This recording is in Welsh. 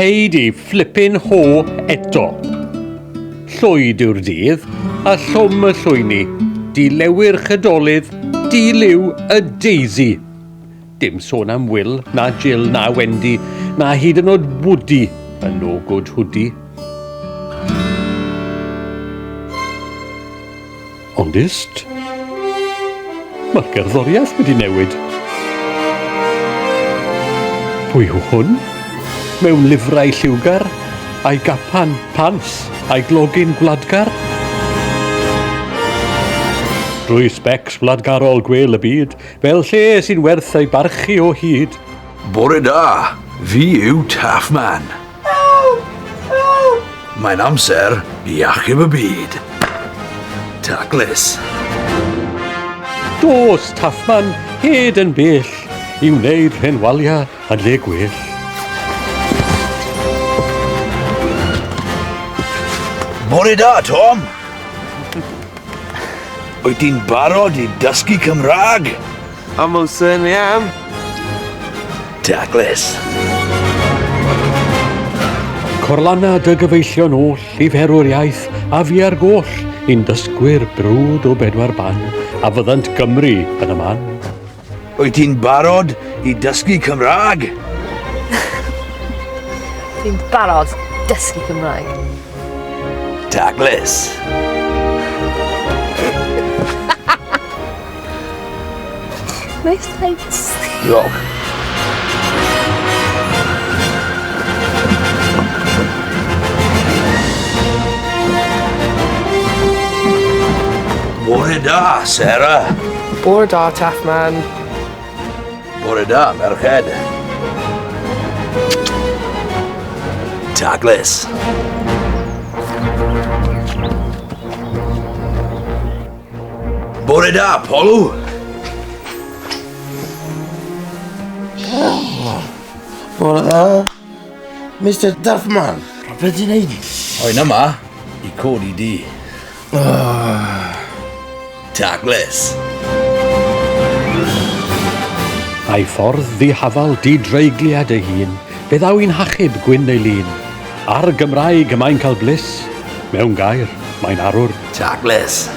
Paid I flippin' ho eto. Llwyd yw'r dydd, a llwm y llwyni. Dilewyr chydolydd, dilyw y Daisy. Dim sôn am Will, na Jill, na Wendy, na hyd yn oed Woody, a no good hoodie. Ondist, mae'r gerddoriaeth wedi newid. Pwy yw hwn? Mewn lyfrau lliwgar, a'i gapan pants, a'i glogin gwladgar. Drwy specs wladgarol gwel y byd, fel lle sy'n werth ei barchu o hyd. Bore da, fi yw Taffman. Mae'n amser i achub y byd. Taclus. Dos Taffman, hed yn bell, i wneud rhenwalia yn le gwell. Bore da, Tom. Wyt ti'n barod i dysgu Cymraeg? Almost certainly am. Taclus. Corlanna dy gyfeillion oll i ferw'r iaith a fi ar goll i'n dysgwyr brwd o bedwar ban a fyddant Gymru yn y man. Wyt ti'n barod i dysgu Cymraeg? Fi'n barod dysgu Cymraeg. Taclus. Nice thanks. Diolch. Bore da, Sarah. Bore da, Taffman. Bore da, merched. Taclus. Bore da, Polw. Bore da, Mr Taffman. Be ti'n neud? Oen yma, i codi di. Taclus. A'i ffordd ddihafal di-dreigliad ei hun, fe ddaw i'n hachub gwyn neu lun. Ar Gymraeg y mae'n cael bliss, mewn gair, mae'n arwr. Taclus.